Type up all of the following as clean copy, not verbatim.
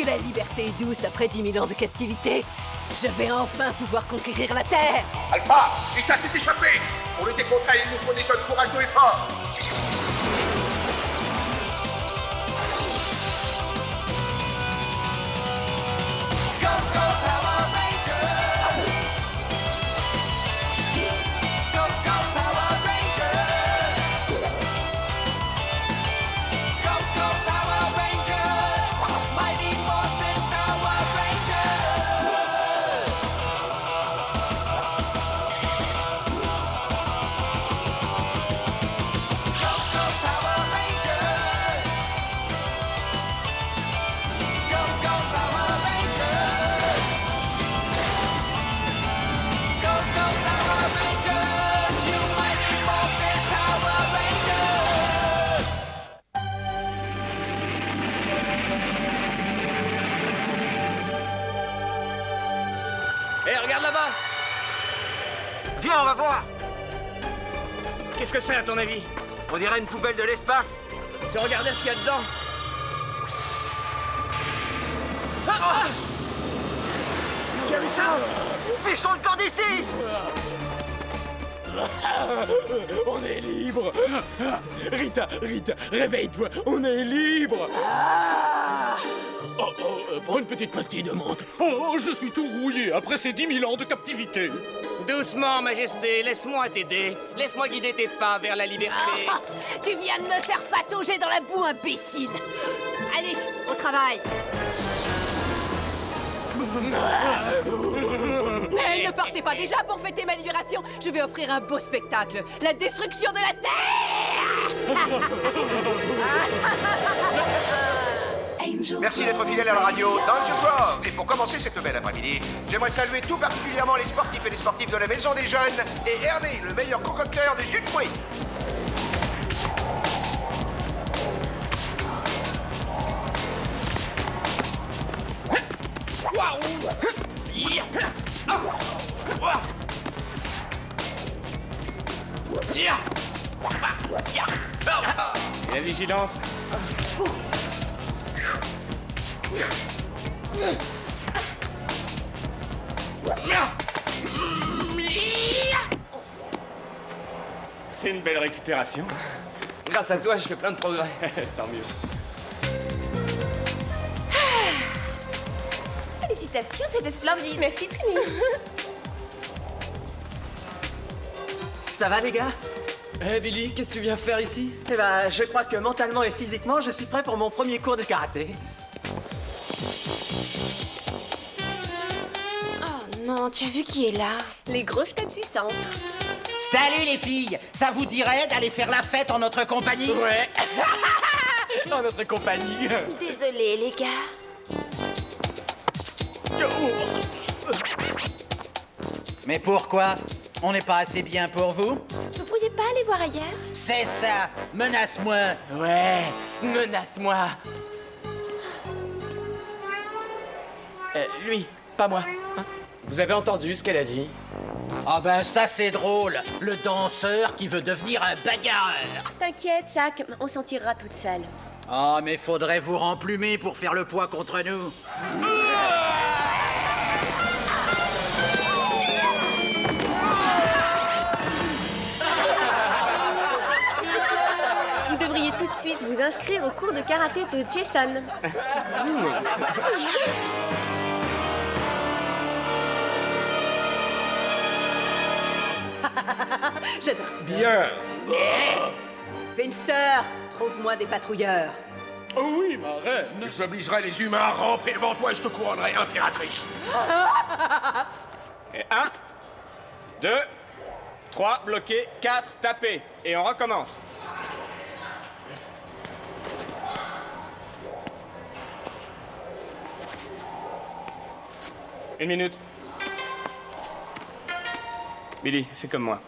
la liberté est douce après 10 000 ans de captivité. Je vais enfin pouvoir conquérir la Terre. Alpha, Rita s'est échappé. Pour lutter contre elle, il nous faut des jeunes courageux et forts. Hé, regarde là-bas! Viens, on va voir. Qu'est-ce que c'est à ton avis? On dirait une poubelle de l'espace. Tu regardais ce qu'il y a dedans? Tu as vu ça? Fichons le camp d'ici. On est libre. Rita, réveille-toi, on est libre. Prends une petite pastille de menthe. Oh, je suis tout rouillé après ces 10 000 ans de captivité. Doucement, Majesté, laisse-moi t'aider. Laisse-moi guider tes pas vers la liberté. Ah, tu viens de me faire patauger dans la boue, imbécile. Allez, au travail. Ne partez pas déjà pour fêter ma libération. Je vais offrir un beau spectacle. La destruction de la Terre. Merci d'être fidèle à la radio Danger Grove. Et pour commencer cette belle après-midi, j'aimerais saluer tout particulièrement les sportifs et les sportives de la Maison des Jeunes et Ernie, le meilleur concocteur de jus de fruits. Et la vigilance. C'est une belle récupération. Grâce à toi, je fais plein de progrès. Tant mieux. Félicitations, c'était splendide. Merci, Trini. Ça va, les gars? Hé, Billy, qu'est-ce que tu viens faire ici? Eh ben, je crois que mentalement et physiquement, je suis prêt pour mon premier cours de karaté. Oh non, tu as vu qui est là? Les grosses têtes du centre. Salut les filles! Ça vous dirait d'aller faire la fête en notre compagnie? Ouais. En notre compagnie. Désolée, les gars. Mais pourquoi? On n'est pas assez bien pour vous? Vous pourriez pas aller voir ailleurs? C'est ça! Menace-moi! Ouais, menace-moi. Lui, pas moi. Hein? Vous avez entendu ce qu'elle a dit? Ah ben ça c'est drôle! Le danseur qui veut devenir un bagarreur! T'inquiète, Sac, on s'en tirera toute seule. Ah mais faudrait vous remplumer pour faire le poids contre nous! Vous devriez tout de suite vous inscrire au cours de karaté de Jason. J'adore ça. Bien. Finster, trouve-moi des patrouilleurs. Oh oui, ma reine. J'obligerai les humains à ramper devant toi et je te couronnerai impératrice. Et 1, 2, 3, bloqué, 4, tapé. Et on recommence. Une minute. Billy, fais comme moi.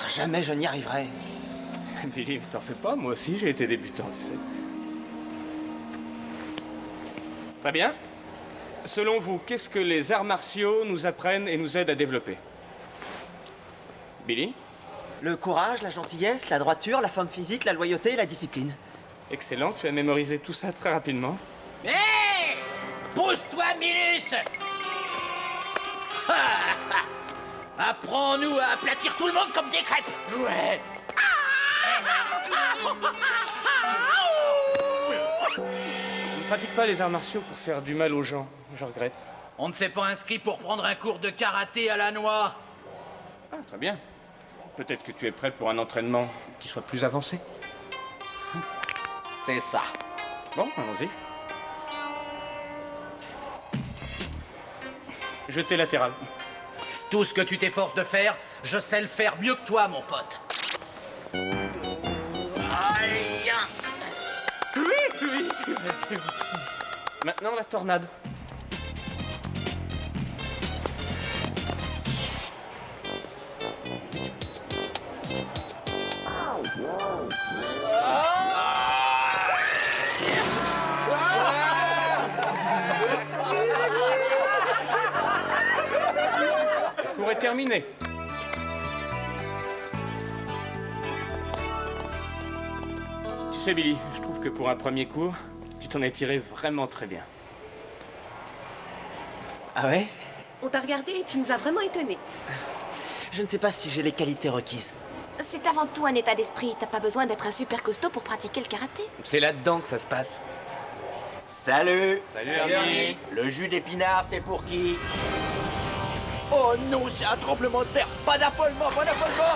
Jamais je n'y arriverai. Billy, mais t'en fais pas, moi aussi j'ai été débutant, tu sais. Très bien. Selon vous, qu'est-ce que les arts martiaux nous apprennent et nous aident à développer? Billy? Le courage, la gentillesse, la droiture, la forme physique, la loyauté et la discipline. Excellent, tu as mémorisé tout ça très rapidement. Hé! Pousse-toi, Milus! Apprends-nous à aplatir tout le monde comme des crêpes! Ouais! Je ne pratique pas les arts martiaux pour faire du mal aux gens, je regrette. On ne s'est pas inscrit pour prendre un cours de karaté à la noix. Ah, très bien. Peut-être que tu es prêt pour un entraînement qui soit plus avancé. C'est ça. Bon, allons-y. Jeté latéral. Tout ce que tu t'efforces de faire, je sais le faire mieux que toi, mon pote. Aïe! Maintenant, la tornade. Le cours est terminé. Tu sais, Billy, je trouve que pour un premier cours, tu t'en es tiré vraiment très bien. Ah ouais? On t'a regardé et tu nous as vraiment étonnés. Je ne sais pas si j'ai les qualités requises. C'est avant tout un état d'esprit. T'as pas besoin d'être un super costaud pour pratiquer le karaté. C'est là-dedans que ça se passe. Salut! Salut, Ernie. Le jus d'épinard, c'est pour qui? Oh non, c'est un tremblement de terre! Pas d'affolement, pas d'affolement!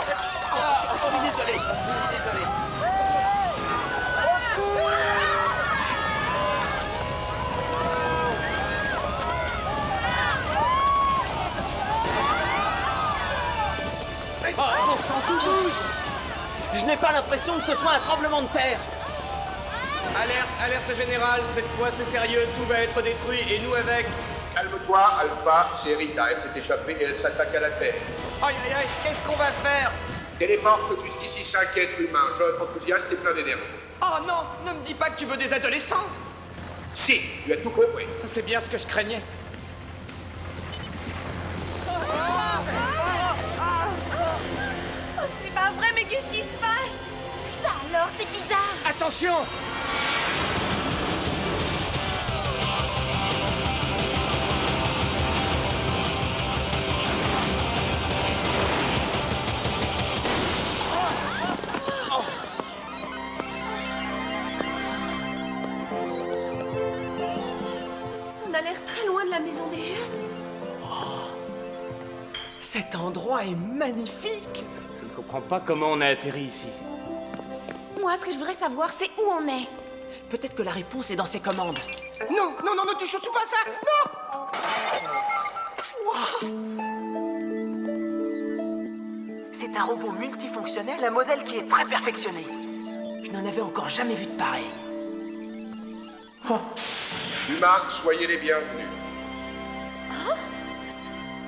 Oh, je suis désolé, désolé. Oh, mon sang, tout bouge! Je n'ai pas l'impression que ce soit un tremblement de terre. Alerte, alerte générale, cette fois c'est sérieux, tout va être détruit et nous avec. Calme-toi, Alpha, c'est Rita. Elle s'est échappée et elle s'attaque à la Terre. Aïe aïe aïe, qu'est-ce qu'on va faire? Téléporte jusqu'ici 5 êtres humains, jeunes, enthousiastes et plein d'énergie. Oh non, ne me dis pas que tu veux des adolescents. Si, tu as tout compris. C'est bien ce que je craignais. Oh, ce n'est pas vrai, mais qu'est-ce qui se passe? Ça alors, c'est bizarre. Attention! On a l'air très loin de la maison des jeunes. Cet endroit est magnifique. Je ne comprends pas comment on a atterri ici. Moi, ce que je voudrais savoir, c'est où on est. Peut-être que la réponse est dans ses commandes. Non, non, non, ne touche surtout pas à ça. Non. C'est un robot multifonctionnel, un modèle qui est très perfectionné. Je n'en avais encore jamais vu de pareil. Humains, soyez les bienvenus.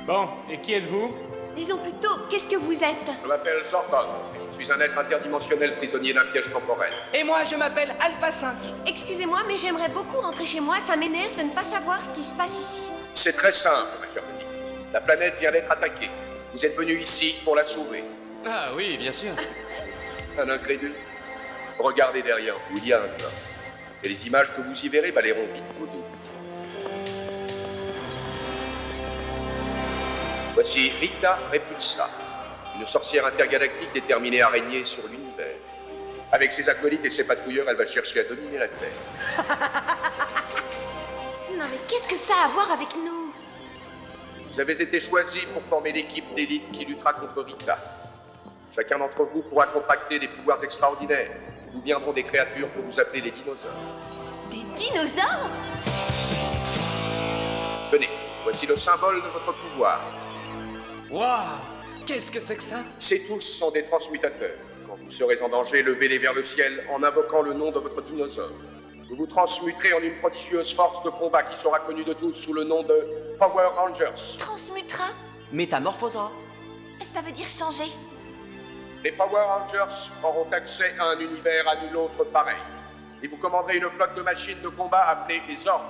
Bon, et qui êtes-vous? Disons plutôt, qu'est-ce que vous êtes? Je m'appelle Zordon et je suis un être interdimensionnel prisonnier d'un piège temporel. Et moi, je m'appelle Alpha 5. Excusez-moi, mais j'aimerais beaucoup rentrer chez moi. Ça m'énerve de ne pas savoir ce qui se passe ici. C'est très simple, ma chère petite. La planète vient d'être attaquée. Vous êtes venu ici pour la sauver. Ah oui, bien sûr. Un incrédule? Regardez derrière vous, il y a un plan. Et les images que vous y verrez balayeront vite vos doutes. Voici Rita Repulsa, une sorcière intergalactique déterminée à régner sur l'univers. Avec ses acolytes et ses patrouilleurs, elle va chercher à dominer la Terre. Non mais qu'est-ce que ça a à voir avec nous? Vous avez été choisis pour former l'équipe d'élite qui luttera contre Rita. Chacun d'entre vous pourra contracter des pouvoirs extraordinaires. D'où viendront des créatures que vous appelez les dinosaures. Des dinosaures? Tenez, voici le symbole de votre pouvoir. Waouh, qu'est-ce que c'est que ça? Ces touches sont des transmutateurs. Quand vous serez en danger, levez-les vers le ciel en invoquant le nom de votre dinosaure. Vous vous transmuterez en une prodigieuse force de combat qui sera connue de tous sous le nom de Power Rangers. Transmutera? Métamorphosera. Ça veut dire changer. Les Power Rangers auront accès à un univers à nul autre pareil. Et vous commanderez une flotte de machines de combat appelée les Zords.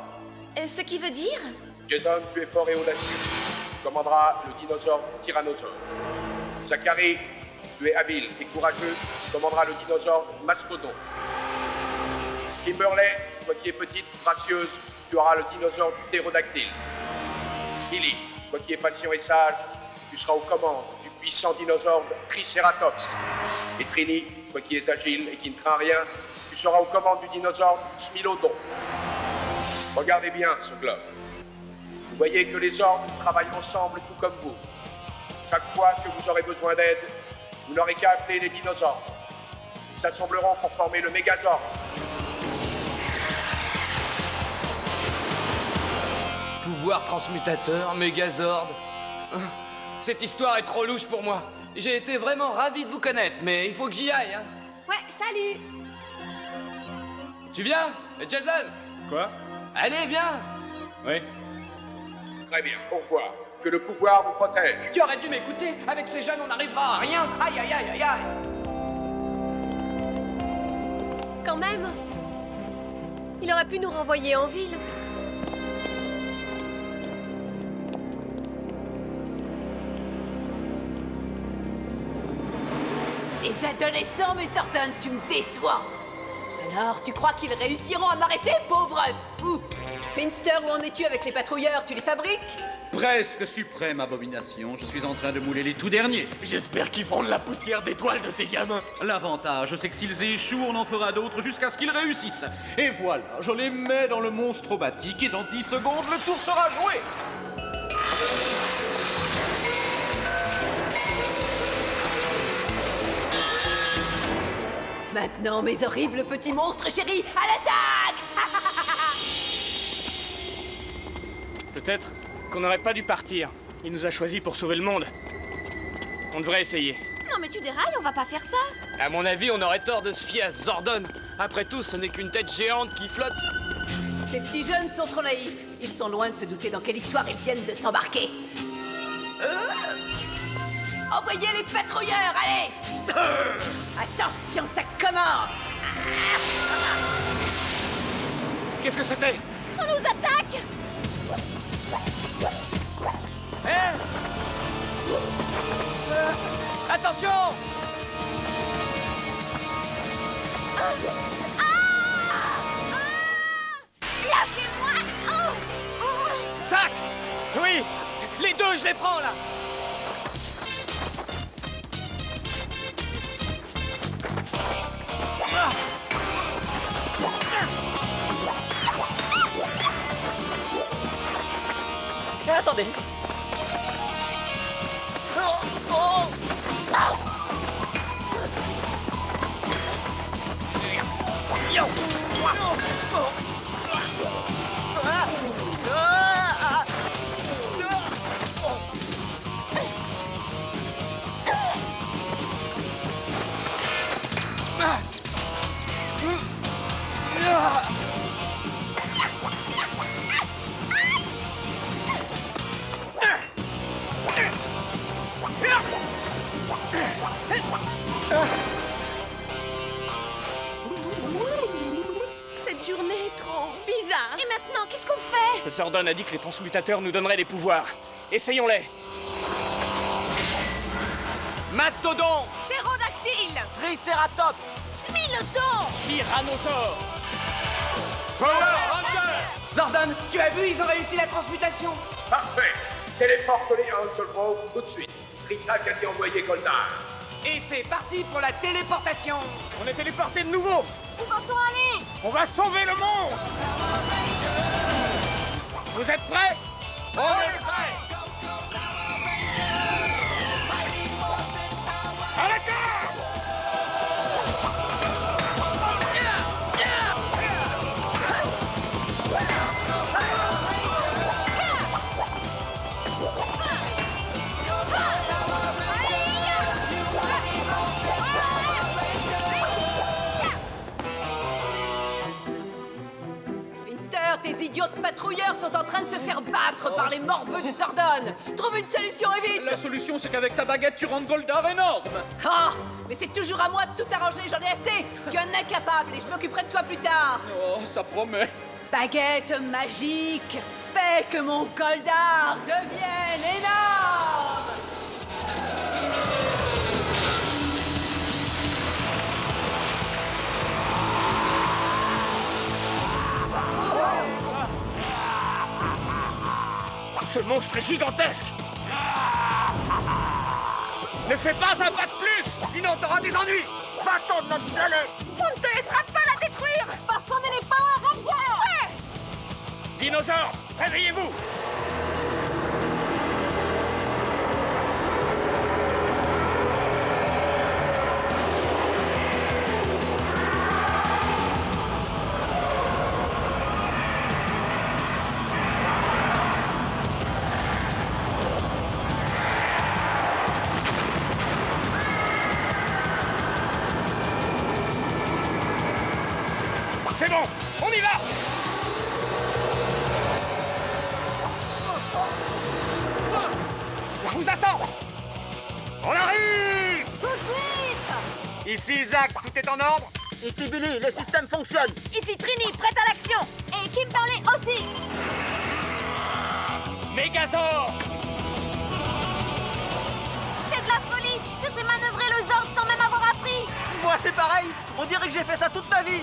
Ce qui veut dire? Jason, tu es fort et audacieux. Tu commanderas le dinosaure Tyrannosaure. Zachary, tu es habile et courageux, tu commanderas le dinosaure Mastodon. Kimberly, toi qui es petite, gracieuse, tu auras le dinosaure ptérodactyle. Billy, toi qui es patient et sage, tu seras aux commandes du puissant dinosaure Triceratops. Et Trini, toi qui es agile et qui ne crains rien, tu seras aux commandes du dinosaure Smilodon. Regardez bien ce globe. Vous voyez que les ordres travaillent ensemble tout comme vous. Chaque fois que vous aurez besoin d'aide, vous n'aurez qu'à appeler les dinosaures. Ils s'assembleront pour former le Mégazord. Pouvoir transmutateur, Mégazord. Cette histoire est trop louche pour moi. J'ai été vraiment ravi de vous connaître, mais il faut que j'y aille, hein. Ouais, salut. Tu viens, Jason? Quoi? Allez, viens. Oui. Très bien, au revoir. Que le pouvoir vous protège. Tu aurais dû m'écouter. Avec ces jeunes, on n'arrivera à rien. Aïe, aïe, aïe, aïe, aïe. Quand même. Il aurait pu nous renvoyer en ville. Des adolescents, mais Zordon, tu me déçois. Alors, tu crois qu'ils réussiront à m'arrêter, pauvre fou? Finster, où en es-tu avec les patrouilleurs? Tu les fabriques? Presque suprême abomination, je suis en train de mouler les tout derniers. J'espère qu'ils feront de la poussière d'étoiles de ces gamins. L'avantage, c'est que s'ils échouent, on en fera d'autres jusqu'à ce qu'ils réussissent. Et voilà, je les mets dans le monstromatique et dans 10 secondes, le tour sera joué. Maintenant, mes horribles petits monstres chéris, à l'attaque! Peut-être qu'on n'aurait pas dû partir. Il nous a choisis pour sauver le monde. On devrait essayer. Non mais tu dérailles, on va pas faire ça. À mon avis, on aurait tort de se fier à Zordon. Après tout, ce n'est qu'une tête géante qui flotte. Ces petits jeunes sont trop naïfs. Ils sont loin de se douter dans quelle histoire ils viennent de s'embarquer. Envoyez les patrouilleurs, allez! Attention, ça commence! Qu'est-ce que c'était? On nous attaque. Attention! Lâchez-moi. Zach! Oui! Les deux, je les prends, là! Attendez. Cette journée est trop bizarre. Et maintenant, qu'est-ce qu'on fait? Zordon a dit que les transmutateurs nous donneraient des pouvoirs. Essayons-les. Mastodon! Ptérodactyle. Triceratops. Smilodon. Tyrannosaure. Zordon, tu as vu, ils ont réussi la transmutation. Parfait. Téléporte-les à Angel Grove tout de suite. Rita vient d'y envoyer Goldar. Et c'est parti pour la téléportation. On est téléporté de nouveau. Où va-t-on aller? On va sauver le monde. Vous êtes prêts? On est prêts. À l'attaque! Tes idiots de patrouilleurs sont en train de se faire battre par les morveux de Zordon. Trouve une solution et vite! La solution, c'est qu'avec ta baguette, tu rends Goldar énorme. Ah! Mais c'est toujours à moi de tout arranger, j'en ai assez! Tu es un incapable et je m'occuperai de toi plus tard! Oh, ça promet. Baguette magique! Fais que mon Goldar devienne énorme! Ce monstre est gigantesque. Ne fais pas un pas de plus, sinon t'auras des ennuis. Va-t'en de notre planète. On ne te laissera pas la détruire. Parce qu'on est les Power Rangers. Ouais. Dinosaures, réveillez-vous. C'est bon, on y va. Je vous attends. On arrive. Tout de suite. Ici Zach, tout est en ordre? Ici Billy, le système fonctionne. Ici Trini, prête à l'action. Et Kimberly aussi. Megazord. C'est de la folie. Je sais manœuvrer le Zord sans même avoir appris. Moi, c'est pareil. On dirait que j'ai fait ça toute ma vie.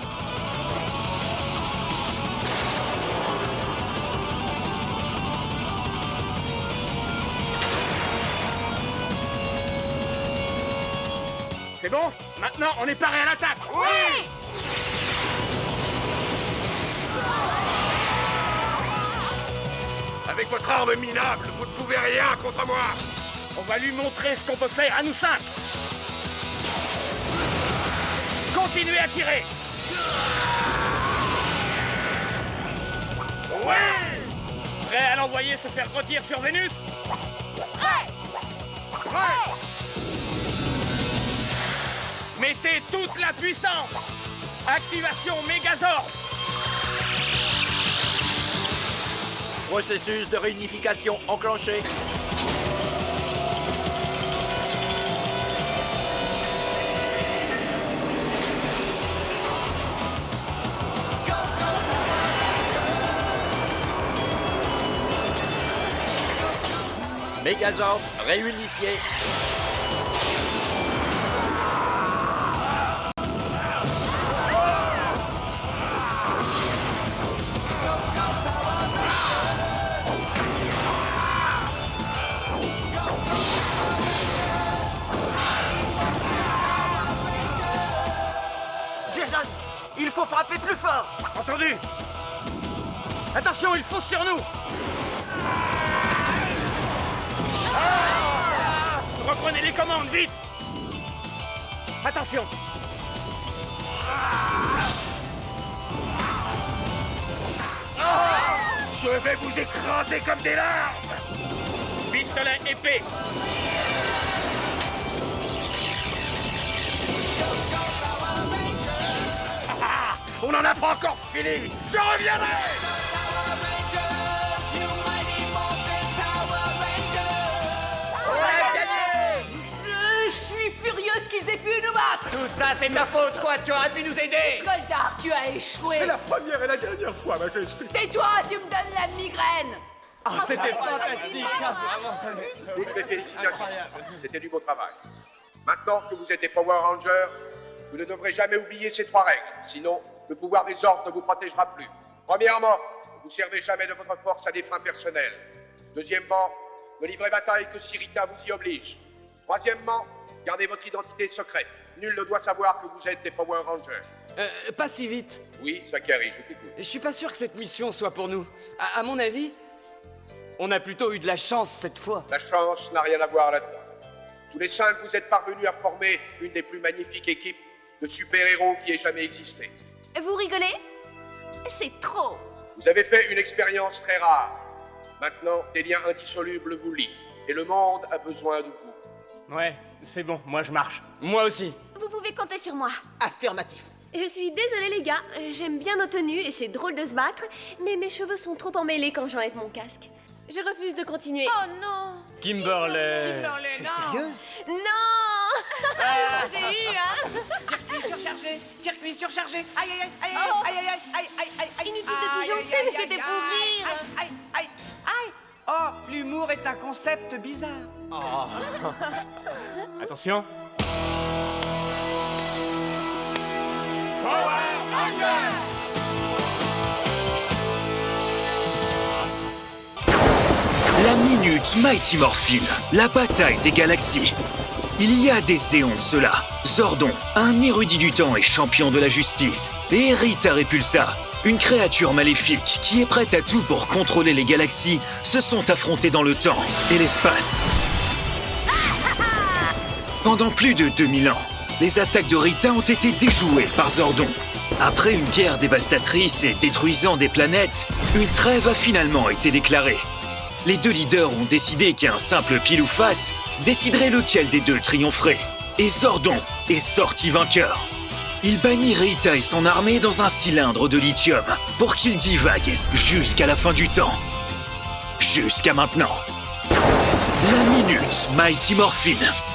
C'est bon? Maintenant, on est paré à l'attaque. Oui. Avec votre arme minable, vous ne pouvez rien contre moi. On va lui montrer ce qu'on peut faire à nous 5. Continuez à tirer. Ouais. Prêt à l'envoyer se faire rôtir sur Vénus? Ouais. Mettez toute la puissance. Activation Megazord. Processus de réunification enclenché. Megazord réunifié. Jason, il faut frapper plus fort. Entendu. Attention, il fonce sur nous. Reprenez les commandes, vite. Attention. Je vais vous écraser comme des larves. Pistolet épée. On n'en a pas encore fini. Je reviendrai. Je suis furieuse qu'ils aient pu nous battre. Tout ça, c'est ta faute, Squad. Tu aurais pu nous aider. Goldar, tu as échoué. C'est la première et la dernière fois, Majesté. Tais-toi, tu me donnes la migraine. C'était fantastique. Toutes mes félicitations. C'était du beau travail. Maintenant que vous êtes des Power Rangers, vous ne devrez jamais oublier ces 3 règles. Sinon, le pouvoir des ordres ne vous protégera plus. Premièrement, vous servez jamais de votre force à des fins personnelles. Deuxièmement, ne livrez bataille que si Rita vous y oblige. Troisièmement, gardez votre identité secrète. Nul ne doit savoir que vous êtes des Power Rangers. Pas si vite. Oui, Zachary, je t'écoute. Je suis pas sûr que cette mission soit pour nous. À mon avis, on a plutôt eu de la chance cette fois. La chance n'a rien à voir là-dedans. Tous les 5, vous êtes parvenus à former une des plus magnifiques équipes de super-héros qui ait jamais existé. Vous rigolez? C'est trop. Vous avez fait une expérience très rare. Maintenant, des liens indissolubles vous lient. Et le monde a besoin de vous. Ouais, c'est bon, moi je marche. Moi aussi. Vous pouvez compter sur moi. Affirmatif. Je suis désolée les gars, j'aime bien nos tenues et c'est drôle de se battre, mais mes cheveux sont trop emmêlés quand j'enlève mon casque. Je refuse de continuer. Oh non! Kimberly. Tu es sérieuse? Non! J'ai eu, hein? Circuit surchargé. Aïe aïe aïe aïe Oh. aïe aïe aïe aïe aïe aïe. Inutile de tout janter, mais c'était pour rire. Aïe aïe aïe. Oh, l'humour est un concept bizarre. Attention. La La minute Mighty Morphin, la bataille des galaxies. Il y a des éons de cela, Zordon, un érudit du temps et champion de la justice, et Rita Repulsa, une créature maléfique qui est prête à tout pour contrôler les galaxies, se sont affrontés dans le temps et l'espace. Pendant plus de 2000 ans, les attaques de Rita ont été déjouées par Zordon. Après une guerre dévastatrice et détruisant des planètes, une trêve a finalement été déclarée. Les deux leaders ont décidé qu'un simple pile ou face déciderait lequel des deux triompherait. Et Zordon est sorti vainqueur. Il bannit Rita et son armée dans un cylindre de lithium pour qu'ils divaguent jusqu'à la fin du temps. Jusqu'à maintenant. La minute Mighty Morphin.